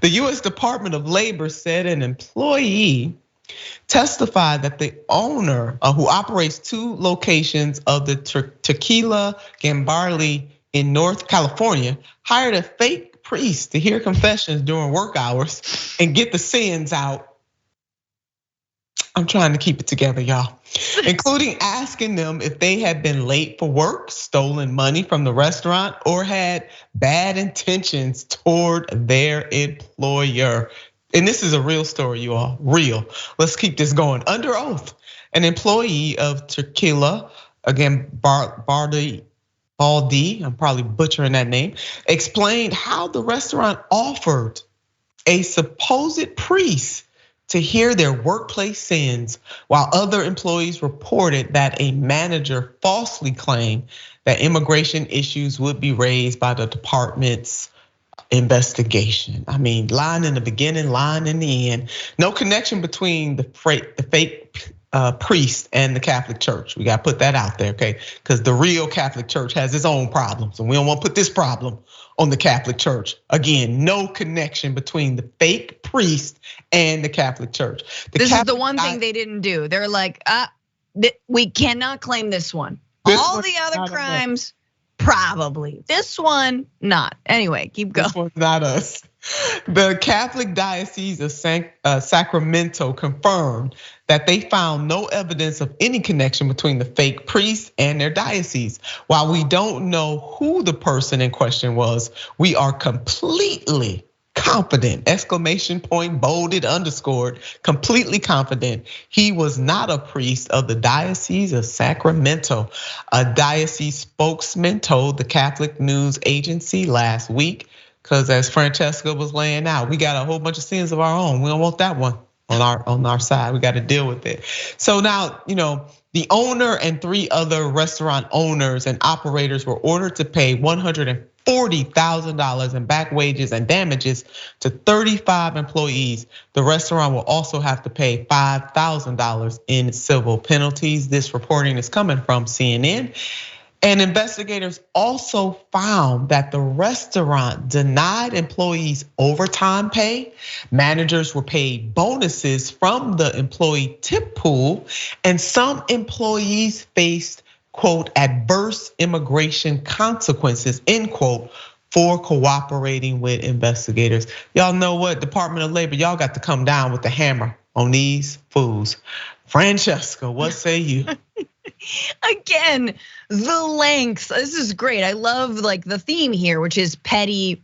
The U.S. Department of Labor said an employee testified that the owner, who operates 2 locations of the Taqueria Garibaldi in North California, hired a fake priest to hear confessions during work hours and get the sins out. I'm trying to keep it together, y'all. Including asking them if they had been late for work, stolen money from the restaurant, or had bad intentions toward their employer. And this is a real story, you all, real. Let's keep this going. Under oath, an employee of Tequila, again, Baldi, I'm probably butchering that name, explained how the restaurant offered a supposed priest to hear their workplace sins, while other employees reported that a manager falsely claimed that immigration issues would be raised by the department's investigation. I mean, line in the beginning, line in the end. No connection between the fake priest and the Catholic Church. We got to put that out there, okay? Because the real Catholic Church has its own problems, and we don't want to put this problem on the Catholic Church. Again, no connection between the fake priest and the Catholic Church. This is the one thing they didn't do. They're like, we cannot claim this one. All the other crimes, probably. This one, not. Anyway, keep going. This one's not us. The Catholic Diocese of Sacramento confirmed that they found no evidence of any connection between the fake priests and their diocese. While we don't know who the person in question was, we are completely confident, exclamation point, bolded, underscored, completely confident he was not a priest of the Diocese of Sacramento. A diocese spokesman told the Catholic News Agency last week, because as Francesca was laying out, we got a whole bunch of sins of our own. We don't want that one on our side. We got to deal with it. So now, the owner and 3 other restaurant owners and operators were ordered to pay $140,000 in back wages and damages to 35 employees. The restaurant will also have to pay $5,000 in civil penalties. This reporting is coming from CNN. And investigators also found that the restaurant denied employees overtime pay. Managers were paid bonuses from the employee tip pool, and some employees faced, quote, adverse immigration consequences, end quote, for cooperating with investigators. Y'all know what? Department of Labor, y'all got to come down with the hammer on these fools. Francesca, what say you? Again, the lengths. This is great. I love like the theme here, which is petty,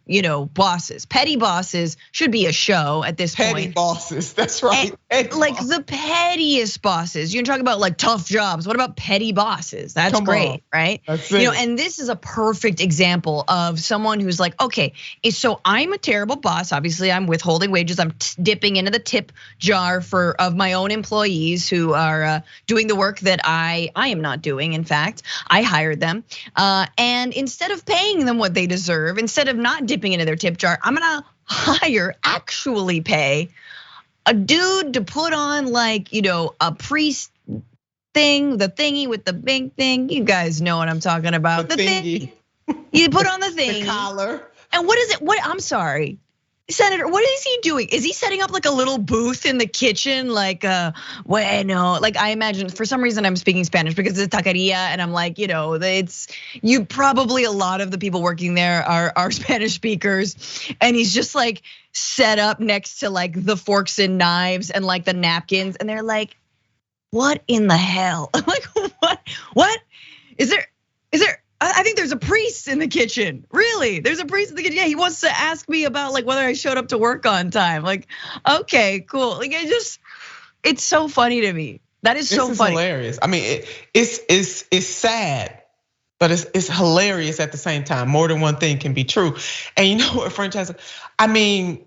bosses. Petty bosses should be a show at this point. Petty bosses, that's right. Like the pettiest bosses. You're talking about like tough jobs. What about petty bosses? That's great, right? That's it. And this is a perfect example of someone who's like, okay, so I'm a terrible boss. Obviously, I'm withholding wages. I'm dipping into the tip jar of my own employees who are doing the work that I am not doing. In fact, I hired them, and instead of paying them what they deserve, instead of not dipping into their tip jar, I'm gonna actually pay a dude to put on like, a priest thing, the thingy with the big thing. You guys know what I'm talking about. The thingy. You put on the thing. The collar. And what is it? I'm sorry. Senator, what is he doing? Is he setting up like a little booth in the kitchen? Like, bueno, like I imagine for some reason I'm speaking Spanish because it's taqueria, and I'm like, it's probably a lot of the people working there are Spanish speakers, and he's just like set up next to like the forks and knives and like the napkins, and they're like, what in the hell? I'm like, what? Is there? I think there's a priest in the kitchen. Really, there's a priest in the kitchen. Yeah, he wants to ask me about like whether I showed up to work on time. Like, okay, cool. Like it's so funny to me. That is so funny. Hilarious. I mean, it's sad, but it's hilarious at the same time. More than one thing can be true. And you know what, Francesca? I mean,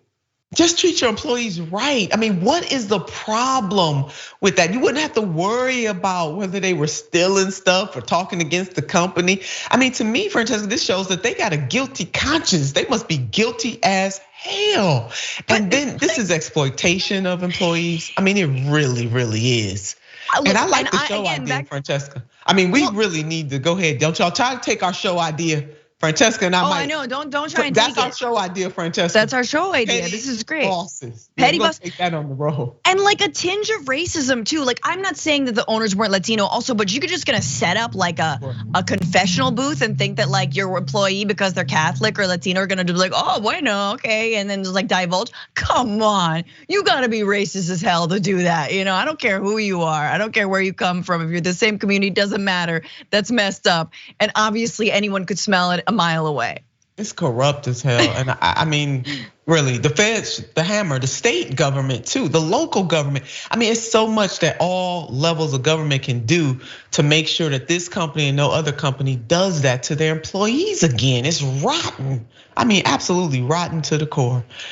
just treat your employees right. I mean, what is the problem with that? You wouldn't have to worry about whether they were stealing stuff or talking against the company. I mean, to me, Francesca, this shows that they got a guilty conscience. They must be guilty as hell. And then this is exploitation of employees. I mean, it really, really is. And I like the show idea, Francesca. I mean, we really need to go ahead. Don't y'all try to take our show idea Francesca and I Oh, might. I know. Don't try and That's take our it. show idea, Francesca. That's our show idea. Petty This is great. bosses. Petty We're gonna boss. take that on the road. And like a tinge of racism too. Like I'm not saying that the owners weren't Latino also, but you could just gonna set up like a confessional booth and think that like your employee, because they're Catholic or Latino, are gonna do like, oh, bueno, okay, and then just like divulge. Come on, you gotta be racist as hell to do that. I don't care who you are. I don't care where you come from. If you're the same community, doesn't matter. That's messed up. And obviously anyone could smell it a mile away. It's corrupt as hell. And I mean, really, the feds, the hammer, the state government too, the local government. I mean, it's so much that all levels of government can do to make sure that this company and no other company does that to their employees again. It's rotten. I mean, absolutely rotten to the core.